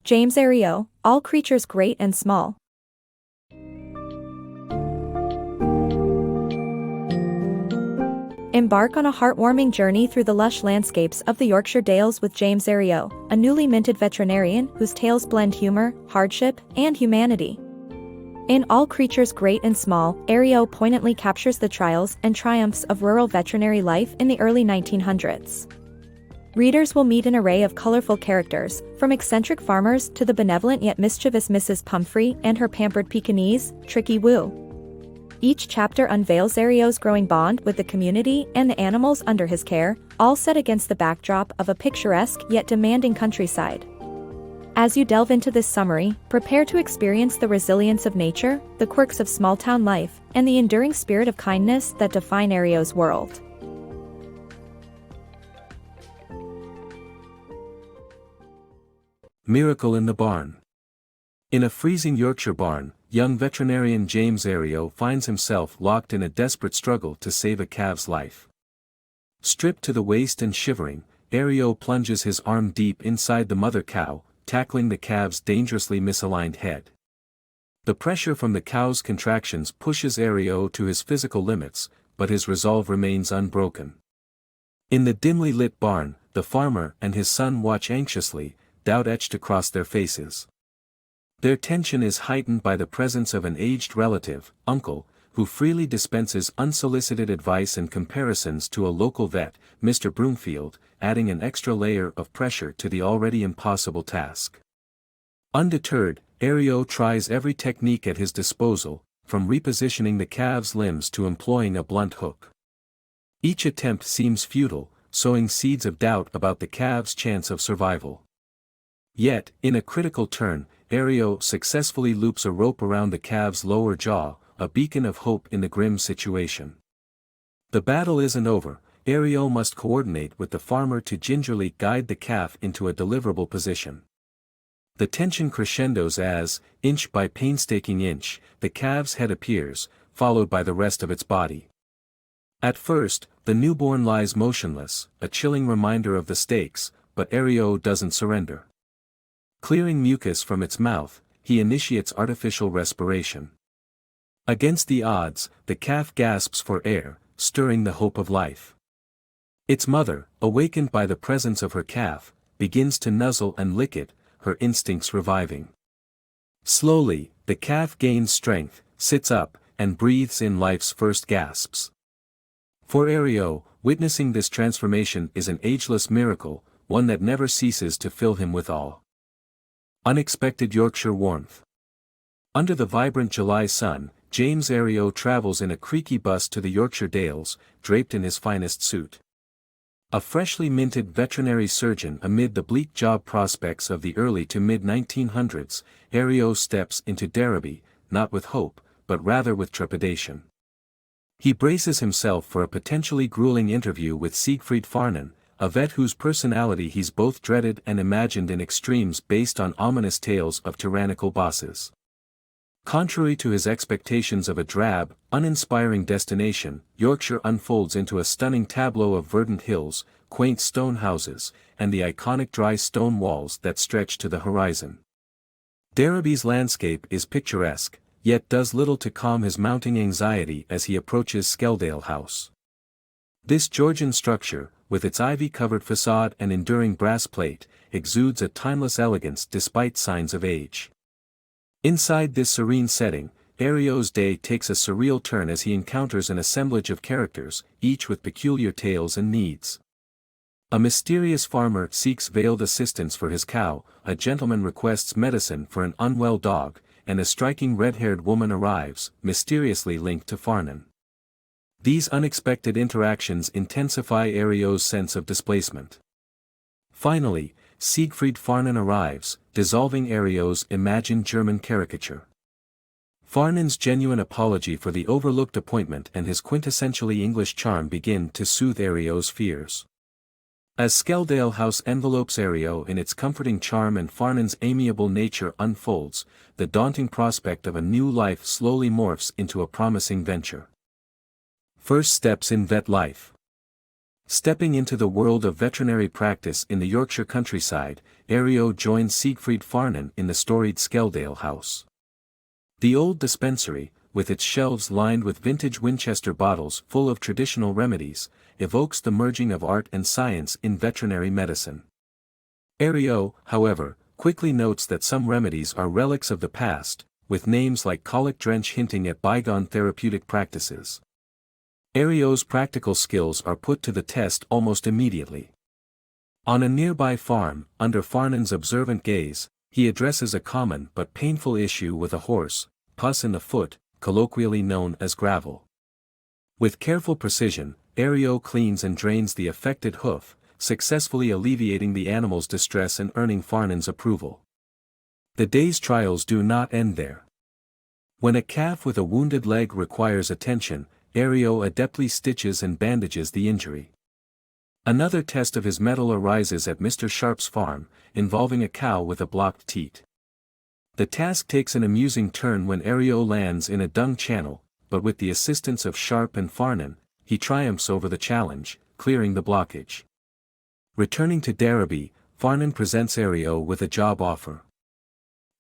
James Herriot, All Creatures Great and Small. Embark on a heartwarming journey through the lush landscapes of the Yorkshire Dales with James Herriot, a newly minted veterinarian whose tales blend humor, hardship, and humanity. In All Creatures Great and Small, Herriot poignantly captures the trials and triumphs of rural veterinary life in the early 1900s. Readers will meet an array of colorful characters, from eccentric farmers to the benevolent yet mischievous Mrs. Pumphrey and her pampered Pekingese, Tricky Woo. Each chapter unveils Herriot's growing bond with the community and the animals under his care, all set against the backdrop of a picturesque yet demanding countryside. As you delve into this summary, prepare to experience the resilience of nature, the quirks of small-town life, and the enduring spirit of kindness that define Herriot's world. Miracle in the Barn. In a freezing Yorkshire barn, young veterinarian James Herriot finds himself locked in a desperate struggle to save a calf's life. Stripped to the waist and shivering, Herriot plunges his arm deep inside the mother cow, tackling the calf's dangerously misaligned head. The pressure from the cow's contractions pushes Herriot to his physical limits, but his resolve remains unbroken. In the dimly lit barn, the farmer and his son watch anxiously, doubt etched across their faces. Their tension is heightened by the presence of an aged relative, uncle, who freely dispenses unsolicited advice and comparisons to a local vet, Mr. Broomfield, adding an extra layer of pressure to the already impossible task. Undeterred, Herriot tries every technique at his disposal, from repositioning the calf's limbs to employing a blunt hook. Each attempt seems futile, sowing seeds of doubt about the calf's chance of survival. Yet, in a critical turn, Herriot successfully loops a rope around the calf's lower jaw, a beacon of hope in the grim situation. The battle isn't over. Herriot must coordinate with the farmer to gingerly guide the calf into a deliverable position. The tension crescendos as, inch by painstaking inch, the calf's head appears, followed by the rest of its body. At first, the newborn lies motionless, a chilling reminder of the stakes, but Herriot doesn't surrender. Clearing mucus from its mouth, he initiates artificial respiration. Against the odds, the calf gasps for air, stirring the hope of life. Its mother, awakened by the presence of her calf, begins to nuzzle and lick it, her instincts reviving. Slowly, the calf gains strength, sits up, and breathes in life's first gasps. For Herriot, witnessing this transformation is an ageless miracle, one that never ceases to fill him with awe. Unexpected Yorkshire warmth. Under the vibrant July sun, James Herriot travels in a creaky bus to the Yorkshire Dales, draped in his finest suit. A freshly minted veterinary surgeon amid the bleak job prospects of the early to mid-1900s, Herriot steps into Daraby, not with hope, but rather with trepidation. He braces himself for a potentially grueling interview with Siegfried Farnan, a vet whose personality he's both dreaded and imagined in extremes based on ominous tales of tyrannical bosses. Contrary to his expectations of a drab, uninspiring destination, Yorkshire unfolds into a stunning tableau of verdant hills, quaint stone houses, and the iconic dry stone walls that stretch to the horizon. Daraby's landscape is picturesque, yet does little to calm his mounting anxiety as he approaches Skeldale House. This Georgian structure, with its ivy-covered facade and enduring brass plate, exudes a timeless elegance despite signs of age. Inside this serene setting, Herriot's day takes a surreal turn as he encounters an assemblage of characters, each with peculiar tales and needs. A mysterious farmer seeks veiled assistance for his cow, a gentleman requests medicine for an unwell dog, and a striking red-haired woman arrives, mysteriously linked to Farnan. These unexpected interactions intensify Herriot's sense of displacement. Finally, Siegfried Farnan arrives, dissolving Herriot's imagined German caricature. Farnan's genuine apology for the overlooked appointment and his quintessentially English charm begin to soothe Herriot's fears. As Skeldale House envelopes Herriot in its comforting charm and Farnan's amiable nature unfolds, the daunting prospect of a new life slowly morphs into a promising venture. First steps in vet life. Stepping into the world of veterinary practice in the Yorkshire countryside, Herriot joins Siegfried Farnan in the storied Skeldale house. The old dispensary, with its shelves lined with vintage Winchester bottles full of traditional remedies, evokes the merging of art and science in veterinary medicine. Herriot, however, quickly notes that some remedies are relics of the past, with names like colic drench hinting at bygone therapeutic practices. Herriot's practical skills are put to the test almost immediately. On a nearby farm, under Farnan's observant gaze, he addresses a common but painful issue with a horse, pus in the foot, colloquially known as gravel. With careful precision, Herriot cleans and drains the affected hoof, successfully alleviating the animal's distress and earning Farnan's approval. The day's trials do not end there. When a calf with a wounded leg requires attention, Herriot adeptly stitches and bandages the injury. Another test of his mettle arises at Mr. Sharp's farm, involving a cow with a blocked teat. The task takes an amusing turn when Herriot lands in a dung channel, but with the assistance of Sharp and Farnan, he triumphs over the challenge, clearing the blockage. Returning to Daraby, Farnan presents Herriot with a job offer.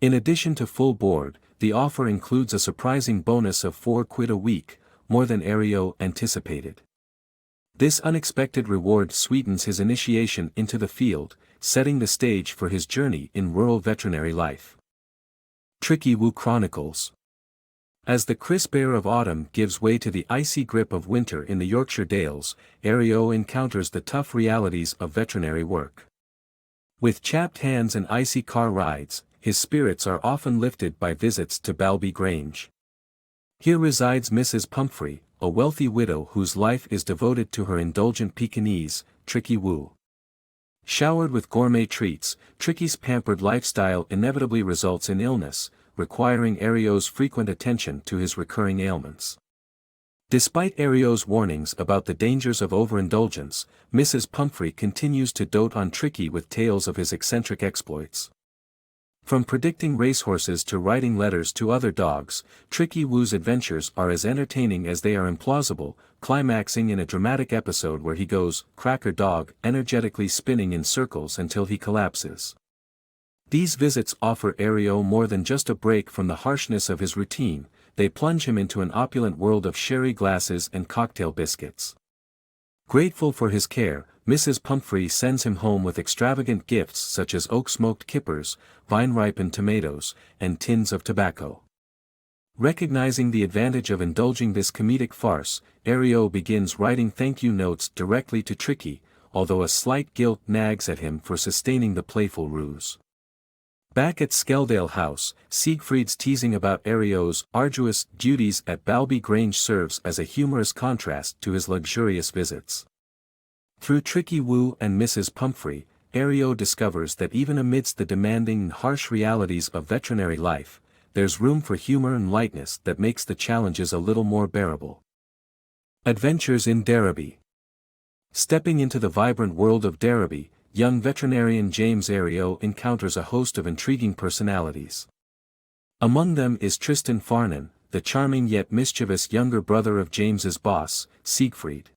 In addition to full board, the offer includes a surprising bonus of £4 a week, more than Herriot anticipated. This unexpected reward sweetens his initiation into the field, setting the stage for his journey in rural veterinary life. Tricky Woo Chronicles. As the crisp air of autumn gives way to the icy grip of winter in the Yorkshire Dales, Herriot encounters the tough realities of veterinary work. With chapped hands and icy car rides, his spirits are often lifted by visits to Balby Grange. Here resides Mrs. Pumphrey, a wealthy widow whose life is devoted to her indulgent Pekingese, Tricky Woo. Showered with gourmet treats, Tricky's pampered lifestyle inevitably results in illness, requiring Herriot's frequent attention to his recurring ailments. Despite Herriot's warnings about the dangers of overindulgence, Mrs. Pumphrey continues to dote on Tricky with tales of his eccentric exploits. From predicting racehorses to writing letters to other dogs, Tricky Woo's adventures are as entertaining as they are implausible, climaxing in a dramatic episode where he goes cracker dog, energetically spinning in circles until he collapses. These visits offer Herriot more than just a break from the harshness of his routine, they plunge him into an opulent world of sherry glasses and cocktail biscuits. Grateful for his care, Mrs. Pumphrey sends him home with extravagant gifts such as oak-smoked kippers, vine-ripened tomatoes, and tins of tobacco. Recognizing the advantage of indulging this comedic farce, Herriot begins writing thank-you notes directly to Tricky, although a slight guilt nags at him for sustaining the playful ruse. Back at Skeldale House, Siegfried's teasing about Herriot's arduous duties at Balby Grange serves as a humorous contrast to his luxurious visits. Through Tricky Woo and Mrs. Pumphrey, Herriot discovers that even amidst the demanding and harsh realities of veterinary life, there's room for humor and lightness that makes the challenges a little more bearable. Adventures in Daraby. Stepping into the vibrant world of Daraby, young veterinarian James Herriot encounters a host of intriguing personalities. Among them is Tristan Farnan, the charming yet mischievous younger brother of James's boss, Siegfried.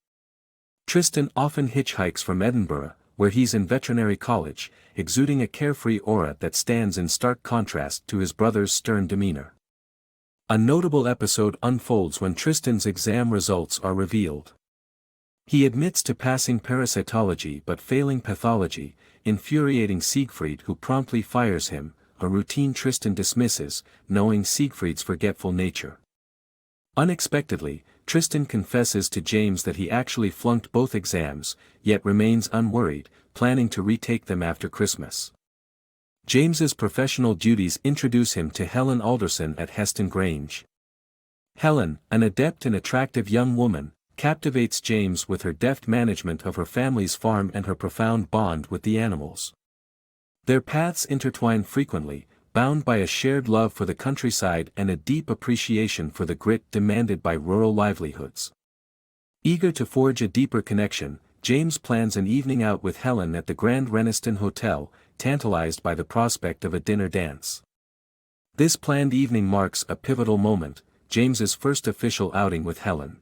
Tristan often hitchhikes from Edinburgh, where he's in veterinary college, exuding a carefree aura that stands in stark contrast to his brother's stern demeanor. A notable episode unfolds when Tristan's exam results are revealed. He admits to passing parasitology but failing pathology, infuriating Siegfried who promptly fires him, a routine Tristan dismisses, knowing Siegfried's forgetful nature. Unexpectedly, Tristan confesses to James that he actually flunked both exams, yet remains unworried, planning to retake them after Christmas. James's professional duties introduce him to Helen Alderson at Heston Grange. Helen, an adept and attractive young woman, captivates James with her deft management of her family's farm and her profound bond with the animals. Their paths intertwine frequently, bound by a shared love for the countryside and a deep appreciation for the grit demanded by rural livelihoods. Eager to forge a deeper connection, James plans an evening out with Helen at the Grand Reniston Hotel, tantalized by the prospect of a dinner dance. This planned evening marks a pivotal moment, James's first official outing with Helen.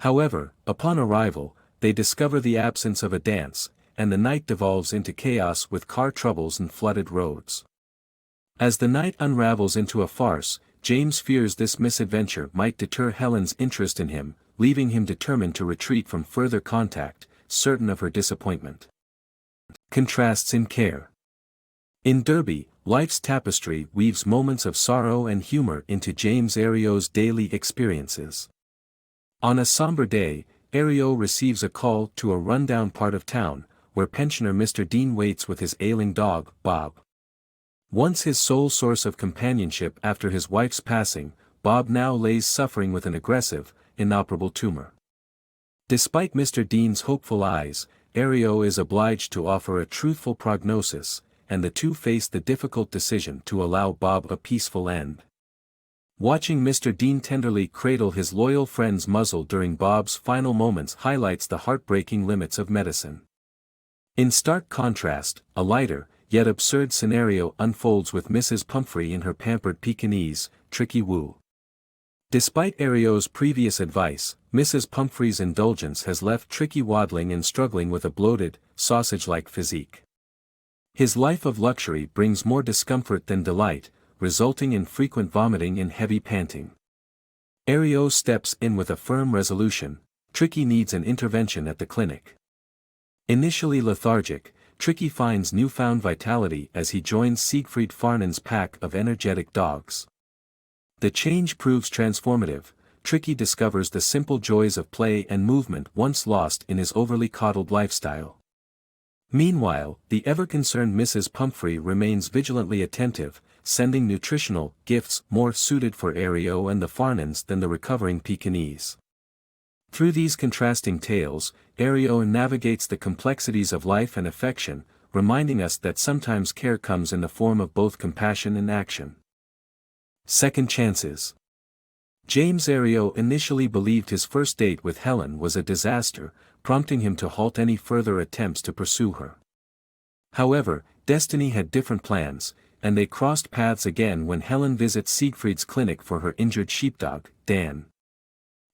However, upon arrival, they discover the absence of a dance, and the night devolves into chaos with car troubles and flooded roads. As the night unravels into a farce, James fears this misadventure might deter Helen's interest in him, leaving him determined to retreat from further contact, certain of her disappointment. Contrasts in care. In Daraby, life's tapestry weaves moments of sorrow and humor into James Herriot's daily experiences. On a somber day, Herriot receives a call to a rundown part of town, where pensioner Mr. Dean waits with his ailing dog, Bob. Once his sole source of companionship after his wife's passing, Bob now lays suffering with an aggressive, inoperable tumor. Despite Mr. Dean's hopeful eyes, Herriot is obliged to offer a truthful prognosis, and the two face the difficult decision to allow Bob a peaceful end. Watching Mr. Dean tenderly cradle his loyal friend's muzzle during Bob's final moments highlights the heartbreaking limits of medicine. In stark contrast, a lighter, yet absurd scenario unfolds with Mrs. Pumphrey and her pampered Pekingese, Tricky Woo. Despite Herriot's previous advice, Mrs. Pumphrey's indulgence has left Tricky waddling and struggling with a bloated, sausage-like physique. His life of luxury brings more discomfort than delight, resulting in frequent vomiting and heavy panting. Herriot steps in with a firm resolution: Tricky needs an intervention at the clinic. Initially lethargic, Tricky finds newfound vitality as he joins Siegfried Farnan's pack of energetic dogs. The change proves transformative. Tricky discovers the simple joys of play and movement once lost in his overly coddled lifestyle. Meanwhile, the ever-concerned Mrs. Pumphrey remains vigilantly attentive, sending nutritional gifts more suited for Herriot and the Farnans than the recovering Pekingese. Through these contrasting tales, Herriot navigates the complexities of life and affection, reminding us that sometimes care comes in the form of both compassion and action. Second chances. James Herriot initially believed his first date with Helen was a disaster, prompting him to halt any further attempts to pursue her. However, destiny had different plans, and they crossed paths again when Helen visits Siegfried's clinic for her injured sheepdog, Dan.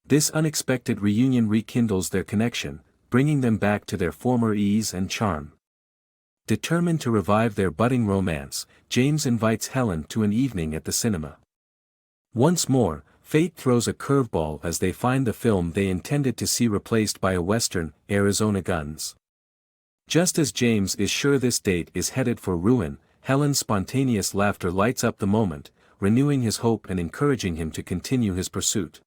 This unexpected reunion rekindles their connection, bringing them back to their former ease and charm. Determined to revive their budding romance, James invites Helen to an evening at the cinema. Once more, fate throws a curveball as they find the film they intended to see replaced by a western, Arizona Guns. Just as James is sure this date is headed for ruin, Helen's spontaneous laughter lights up the moment, renewing his hope and encouraging him to continue his pursuit.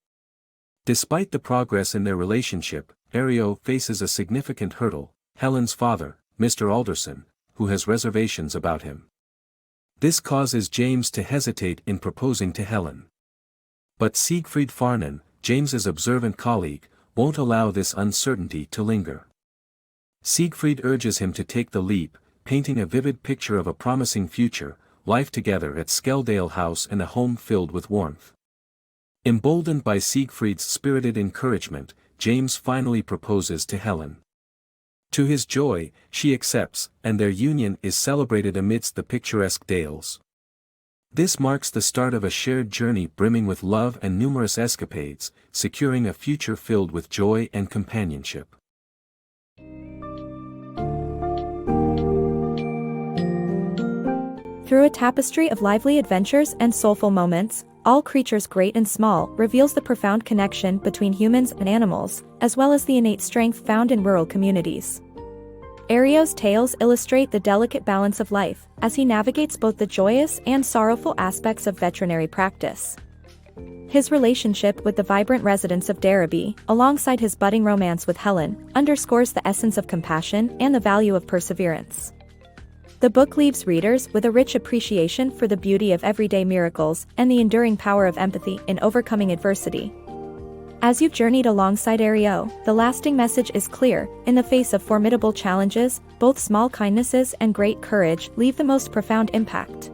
Despite the progress in their relationship, Herriot faces a significant hurdle: Helen's father, Mr. Alderson, who has reservations about him. This causes James to hesitate in proposing to Helen. But Siegfried Farnan, James's observant colleague, won't allow this uncertainty to linger. Siegfried urges him to take the leap, painting a vivid picture of a promising future, life together at Skelldale House and a home filled with warmth. Emboldened by Siegfried's spirited encouragement, James finally proposes to Helen. To his joy, she accepts, and their union is celebrated amidst the picturesque Dales. This marks the start of a shared journey brimming with love and numerous escapades, securing a future filled with joy and companionship. Through a tapestry of lively adventures and soulful moments, All Creatures Great and Small reveals the profound connection between humans and animals, as well as the innate strength found in rural communities. Herriot's tales illustrate the delicate balance of life, as he navigates both the joyous and sorrowful aspects of veterinary practice. His relationship with the vibrant residents of Daraby, alongside his budding romance with Helen, underscores the essence of compassion and the value of perseverance. The book leaves readers with a rich appreciation for the beauty of everyday miracles and the enduring power of empathy in overcoming adversity. As you've journeyed alongside Herriot, the lasting message is clear: in the face of formidable challenges, both small kindnesses and great courage leave the most profound impact.